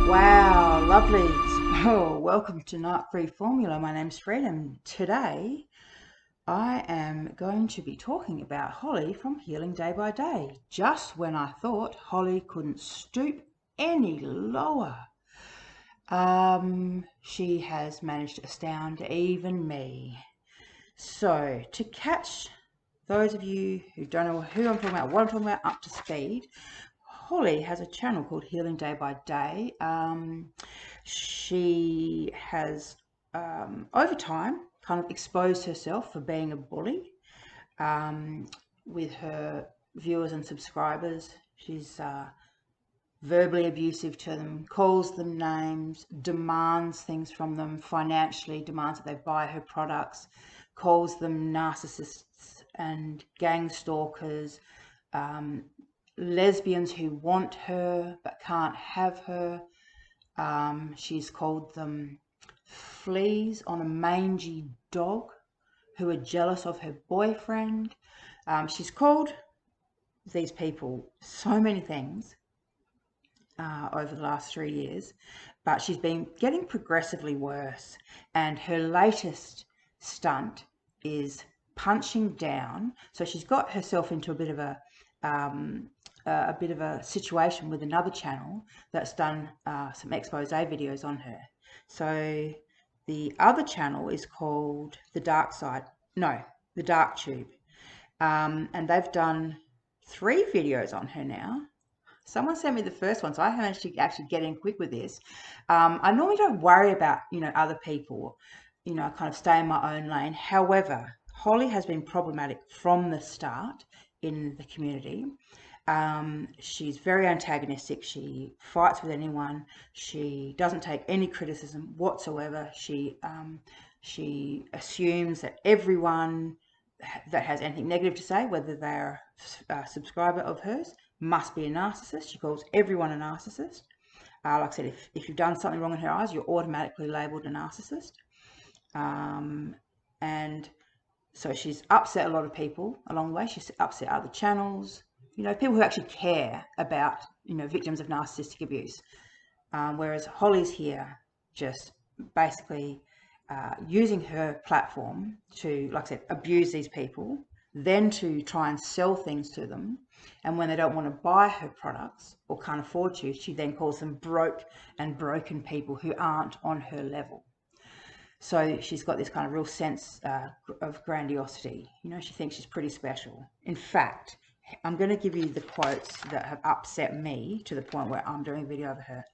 Wow, lovely. Oh, welcome to Night Free Formula. My name's Fred, and today I am going to be talking about Holly from Healing Day by Day, just when I thought Holly couldn't stoop any lower. She has managed to astound even me. So, to catch those of you who don't know who I'm talking about, what I'm talking about, up to speed, Holly has a channel called Healing Day by Day. She has, over time, kind of exposed herself for being a bully with her viewers and subscribers. She's verbally abusive to them, calls them names, demands things from them financially, demands that they buy her products, calls them narcissists and gang stalkers, lesbians who want her but can't have her. She's called them fleas on a mangy dog who are jealous of her boyfriend. She's called these people so many things over the last 3 years, but she's been getting progressively worse. And her latest stunt is punching down. So she's got herself into a bit of a situation with another channel that's done some expose videos on her. So the other channel is called The Dark Tube, and they've done 3 videos on her now. Someone sent me the first one, so I managed to actually get in quick with this. I normally don't worry about, other people, I kind of stay in my own lane. However, Holly has been problematic from the start in the community. She's very antagonistic. She fights with anyone. She doesn't take any criticism whatsoever. She assumes that everyone that has anything negative to say, whether they're a subscriber of hers, must be a narcissist. She calls everyone a narcissist. Like I said, if you've done something wrong in her eyes, you're automatically labelled a narcissist. And so she's upset a lot of people along the way. She's upset other channels, people who actually care about, victims of narcissistic abuse. Whereas Holly's here just basically using her platform to, like I said, abuse these people, then to try and sell things to them. And when they don't want to buy her products or can't afford to, she then calls them broke and broken people who aren't on her level. So she's got this kind of real sense of grandiosity. She thinks she's pretty special. In fact, I'm going to give you the quotes that have upset me to the point where I'm doing a video over her.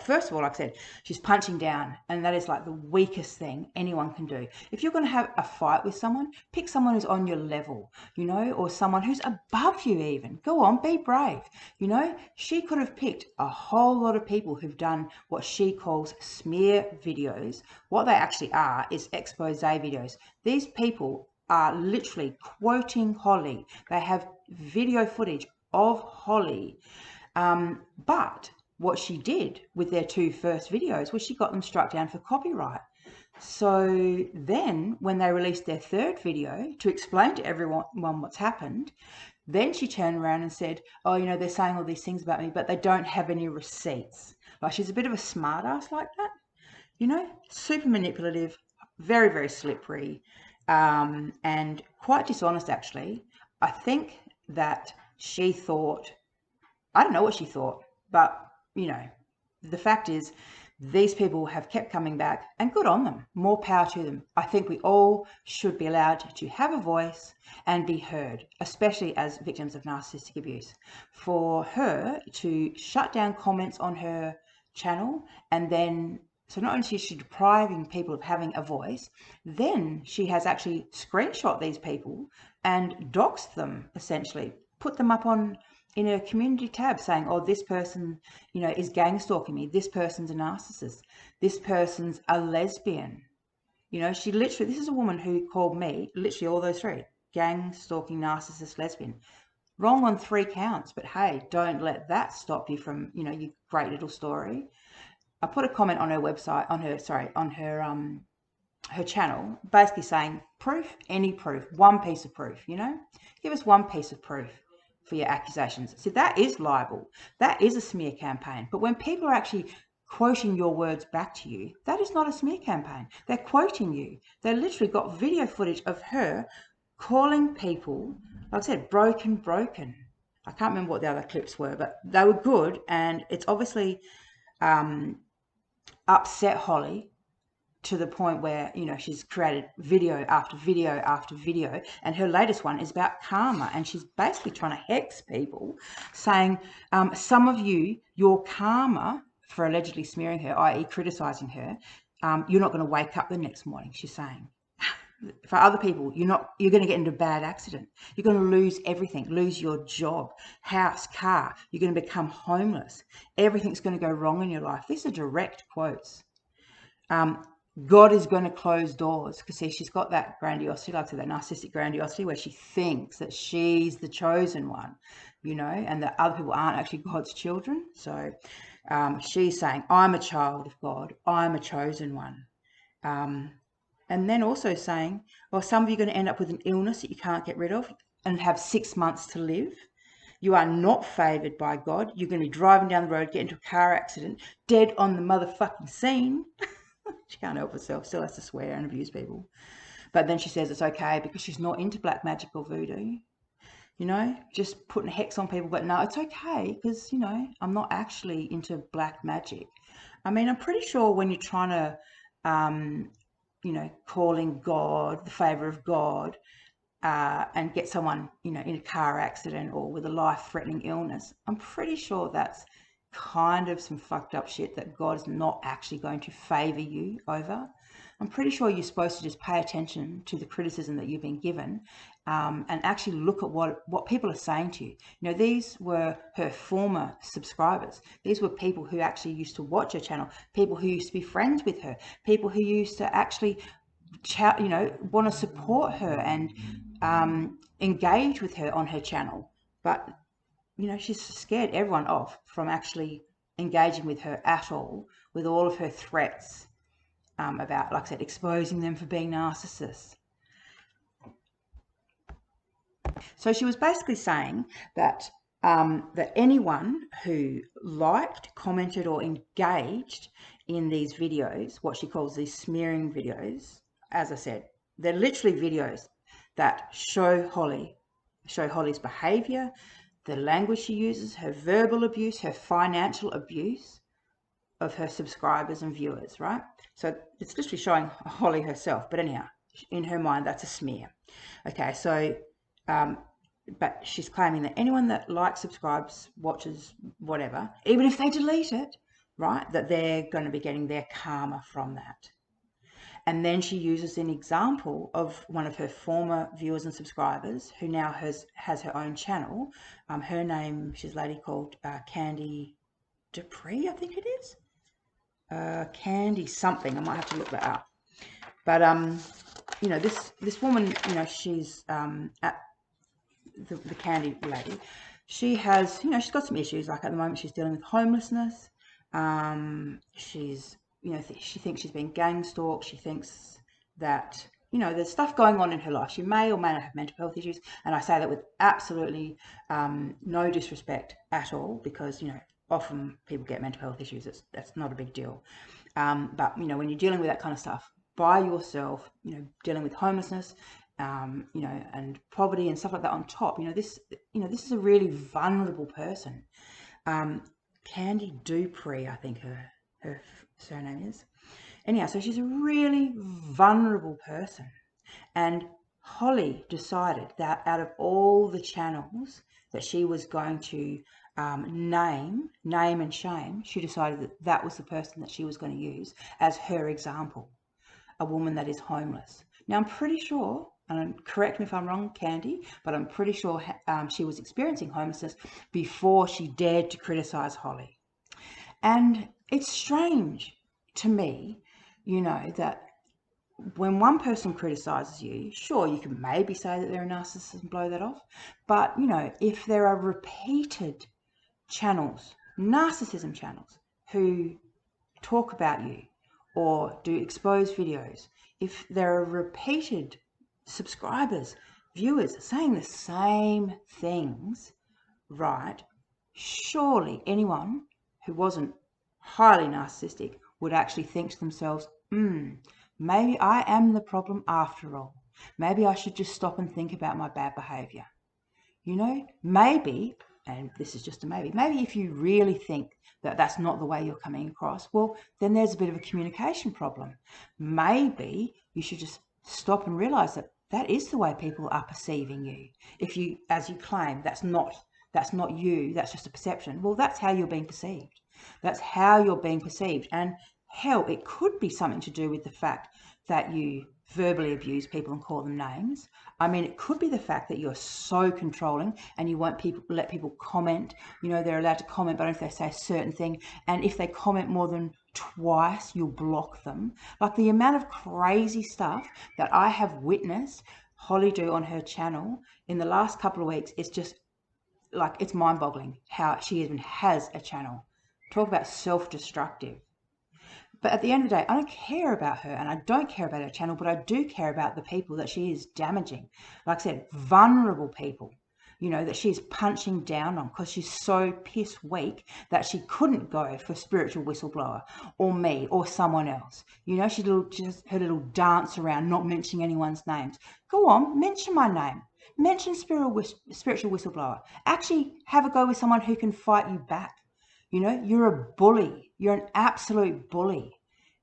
First of all, like I said, she's punching down, and that is like the weakest thing anyone can do. If you're going to have a fight with someone, pick someone who's on your level, or someone who's above you even. Go on, be brave. She could have picked a whole lot of people who've done what she calls smear videos. What they actually are is expose videos. These people are literally quoting Holly. They have video footage of Holly. But what she did with their 2 first videos was she got them struck down for copyright. So then when they released their 3rd video to explain to everyone what's happened, then she turned around and said, oh, they're saying all these things about me, but they don't have any receipts. Like, she's a bit of a smart ass like that, super manipulative, very, very slippery, and quite dishonest, actually. I think that she thought, I don't know what she thought, but the fact is these people have kept coming back, and good on them. More power to them. I think we all should be allowed to have a voice and be heard, especially as victims of narcissistic abuse. For her to shut down comments on her channel, and then, so not only is she depriving people of having a voice, then she has actually screenshot these people and doxed them, essentially, put them up in a community tab saying, oh, this person, is gang stalking me. This person's a narcissist. This person's a lesbian. She literally, this is a woman who called me, literally all those 3, gang stalking, narcissist, lesbian. Wrong on 3 counts, but hey, don't let that stop you from, your great little story. I put a comment on her website, on her channel, basically saying proof, any proof, one piece of proof, give us one piece of proof. for your accusations. So that is libel. That is a smear campaign. But when people are actually quoting your words back to you, that is not a smear campaign. They're quoting you. They literally got video footage of her calling people, like I said, broken. I can't remember what the other clips were, but they were good. And it's obviously upset Holly to the point where, you know, she's created video after video after video, and her latest one is about karma, and she's basically trying to hex people, saying some of you, your karma for allegedly smearing her, i.e. criticizing her, you're not going to wake up the next morning, she's saying. For other people, you're going to get into a bad accident, you're going to lose everything, lose your job, house, car, you're going to become homeless, everything's going to go wrong in your life. These are direct quotes. God is going to close doors, because see, she's got that grandiosity, like I said, that narcissistic grandiosity, where she thinks that she's the chosen one, you know, and that other people aren't actually God's children. So she's saying, I'm a child of God, I'm a chosen one. And then also saying, well, some of you are going to end up with an illness that you can't get rid of and have 6 months to live. You are not favored by God. You're going to be driving down the road, get into a car accident, dead on the motherfucking scene. She can't help herself, still has to swear and abuse people. But then she says it's okay because she's not into black magic or voodoo. You know, just putting a hex on people. But no, it's okay because, you know, I'm not actually into black magic. I mean, I'm pretty sure when you're trying to, you know, calling God, the favor of God, and get someone, you know, in a car accident or with a life-threatening illness, I'm pretty sure that's kind of some fucked up shit that God's not actually going to favor you over. I'm pretty sure you're supposed to just pay attention to the criticism that you've been given, and actually look at what people are saying to you. You know, these were her former subscribers. These were people who actually used to watch her channel, people who used to be friends with her, people who used to actually, you know, want to support her and engage with her on her channel. But, you know, she's scared everyone off from actually engaging with her at all, with all of her threats about, like I said, exposing them for being narcissists. So she was basically saying that that anyone who liked, commented, or engaged in these videos, what she calls these smearing videos, as I said, they're literally videos that show Holly's behavior, the language she uses, her verbal abuse, her financial abuse of her subscribers and viewers, right? So it's literally showing Holly herself. But anyhow, in her mind, that's a smear. Okay, so, but she's claiming that anyone that likes, subscribes, watches, whatever, even if they delete it, right, that they're going to be getting their karma from that. And then she uses an example of one of her former viewers and subscribers who now has her own channel. Her name, she's a lady called Candy Dupree, I think it is. Candy something. I might have to look that up. But you know, this woman, you know, she's at the Candy lady. She has, you know, she's got some issues. Like at the moment, she's dealing with homelessness. She's, you know, she thinks she's been gang stalked. She thinks that, you know, there's stuff going on in her life. She may or may not have mental health issues. And I say that with absolutely no disrespect at all, because, you know, often people get mental health issues. That's not a big deal. But, you know, when you're dealing with that kind of stuff by yourself, you know, dealing with homelessness, you know, and poverty and stuff like that on top, you know, this is a really vulnerable person. Candy Dupree, I think her surname is. Anyhow, so she's a really vulnerable person. And Holly decided that out of all the channels that she was going to name and shame, she decided that that was the person that she was going to use as her example, a woman that is homeless. Now, I'm pretty sure, and correct me if I'm wrong, Candy, but I'm pretty sure she was experiencing homelessness before she dared to criticize Holly. And it's strange to me, you know, that when one person criticizes you, sure, you can maybe say that they're a narcissist and blow that off. But, you know, if there are repeated channels, narcissism channels, who talk about you or do exposed videos, if there are repeated subscribers, viewers saying the same things right, surely anyone who wasn't highly narcissistic would actually think to themselves, maybe I am the problem after all. Maybe I should just stop and think about my bad behavior. You know, maybe, and this is just a maybe if you really think that that's not the way you're coming across, well, then there's a bit of a communication problem. Maybe you should just stop and realize that that is the way people are perceiving you. If you, as you claim, that's not you, that's just a perception, well, that's how you're being perceived. That's how you're being perceived. And hell, it could be something to do with the fact that you verbally abuse people and call them names. I mean, it could be the fact that you're so controlling and you won't let people comment. You know, they're allowed to comment, but if they say a certain thing, and if they comment more than twice, you'll block them. Like the amount of crazy stuff that I have witnessed Holly do on her channel in the last couple of weeks, it's just like, it's mind-boggling how she even has a channel. Talk about self-destructive. But at the end of the day, I don't care about her and I don't care about her channel, but I do care about the people that she is damaging. Like I said, vulnerable people, you know, that she's punching down on because she's so piss weak that she couldn't go for spiritual whistleblower or me or someone else. You know, just her little dance around not mentioning anyone's names. Go on, mention my name. Mention spiritual whistleblower. Actually have a go with someone who can fight you back. You know, you're a bully. You're an absolute bully.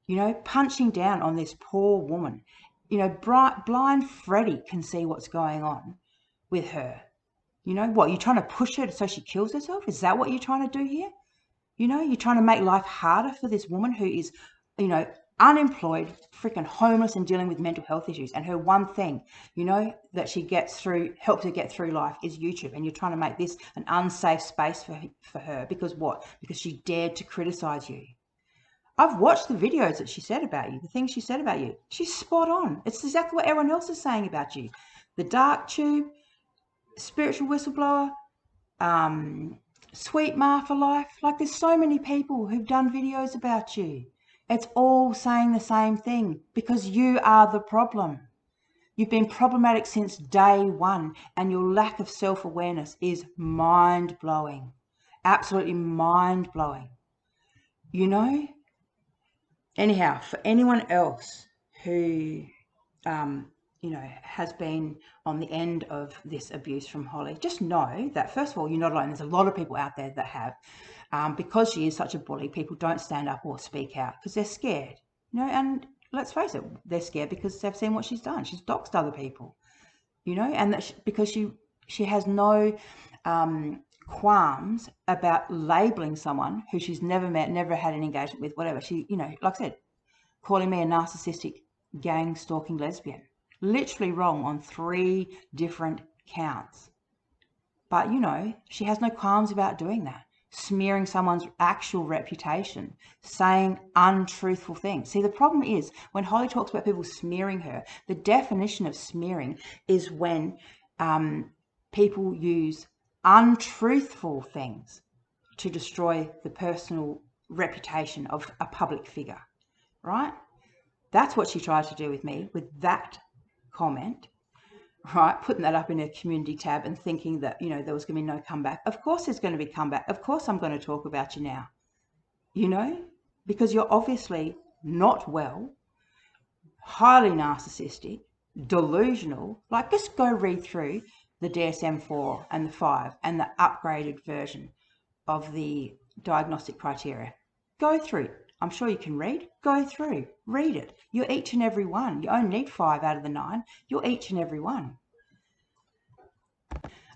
You know, punching down on this poor woman. You know, blind Freddie can see what's going on with her. You know, what, you're trying to push her so she kills herself? Is that what you're trying to do here? You know, you're trying to make life harder for this woman who is, you know, unemployed, freaking homeless and dealing with mental health issues. And her one thing, you know, that she gets through, helps her get through life is YouTube. And you're trying to make this an unsafe space for her. Because what? Because she dared to criticize you. I've watched the videos that she said about you, the things she said about you. She's spot on. It's exactly what everyone else is saying about you. The dark tube, spiritual whistleblower, sweet Ma for life. Like, there's so many people who've done videos about you. It's all saying the same thing because you are the problem. You've been problematic since day one, and your lack of self-awareness is mind-blowing. Absolutely mind-blowing. You know? Anyhow, for anyone else who, you know, has been on the end of this abuse from Holly, just know that, first of all, you're not alone. There's a lot of people out there that have. Because she is such a bully, people don't stand up or speak out because they're scared. You know, and let's face it, they're scared because they've seen what she's done. She's doxed other people, you know, and that because she has no qualms about labeling someone who she's never met, never had an engagement with, whatever. She, you know, like I said, calling me a narcissistic gang stalking lesbian. Literally wrong on 3 different counts. But, you know, she has no qualms about doing that. Smearing someone's actual reputation, saying untruthful things. See, the problem is when Holly talks about people smearing her, the definition of smearing is when people use untruthful things to destroy the personal reputation of a public figure, right? That's what she tried to do with me with that comment. Right, putting that up in a community tab and thinking that, you know, there was going to be no comeback. Of course there's going to be comeback. Of course I'm going to talk about you now, you know, because you're obviously not well, highly narcissistic, delusional. Like, just go read through the DSM-4 and the 5 and the upgraded version of the diagnostic criteria. Go through. I'm sure you can read. Go through. Read it. You're each and every one. You only need 5 out of the 9. You're each and every one.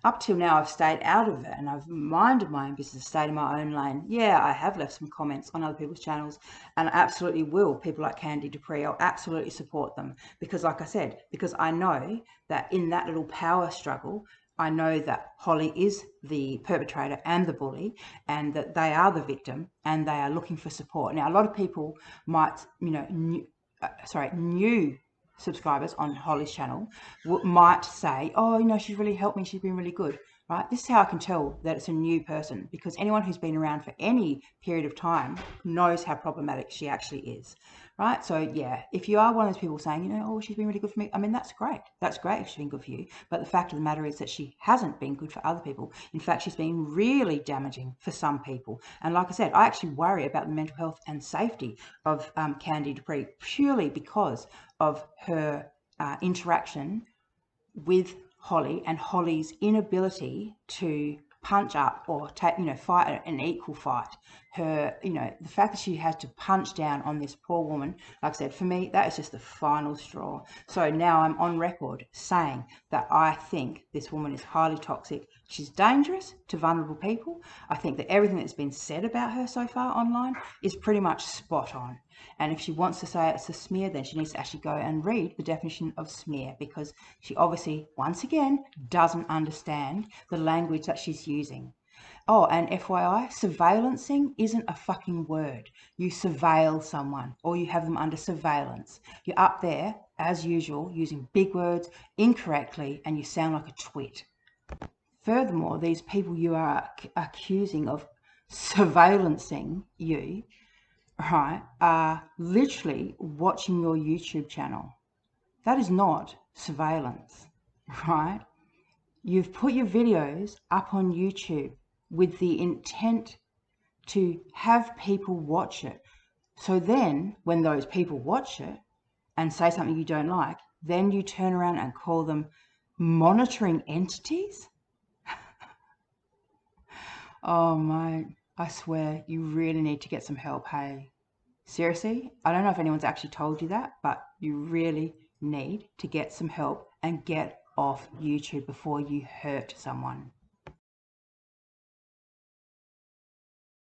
Up till now, I've stayed out of it and I've minded my own business, stayed in my own lane. Yeah, I have left some comments on other people's channels and I absolutely will. People like Candy Dupree, I'll absolutely support them because, like I said, because I know that in that little power struggle, I know that Holly is the perpetrator and the bully and that they are the victim and they are looking for support. Now, a lot of people might, you know, new subscribers on Holly's channel might say, oh, you know, she's really helped me. She's been really good. right? This is how I can tell that it's a new person, because anyone who's been around for any period of time knows how problematic she actually is, right? So yeah, if you are one of those people saying, oh, she's been really good for me, I mean, that's great. That's great if she's been good for you. But the fact of the matter is that she hasn't been good for other people. In fact, she's been really damaging for some people. And like I said, I actually worry about the mental health and safety of Candy Dupree, purely because of her interaction with Holly and Holly's inability to punch up or take, fight an equal fight. Her, the fact that she has to punch down on this poor woman, like I said, for me, that is just the final straw. So now I'm on record saying that I think this woman is highly toxic. She's dangerous to vulnerable people. I think that everything that's been said about her so far online is pretty much spot on. And if she wants to say it's a smear, then she needs to actually go and read the definition of smear, because she obviously, once again, doesn't understand the language that she's using. Oh, and FYI, surveillancing isn't a fucking word. You surveil someone, or you have them under surveillance. You're up there, as usual, using big words incorrectly, and you sound like a twit. Furthermore, these people you are accusing of surveillancing you, right, are literally watching your YouTube channel. That is not surveillance, right? You've put your videos up on YouTube with the intent to have people watch it. So then when those people watch it and say something you don't like, then you turn around and call them monitoring entities? Oh mate, I swear you really need to get some help, hey? Seriously, I don't know if anyone's actually told you that, but you really need to get some help and get off YouTube before you hurt someone.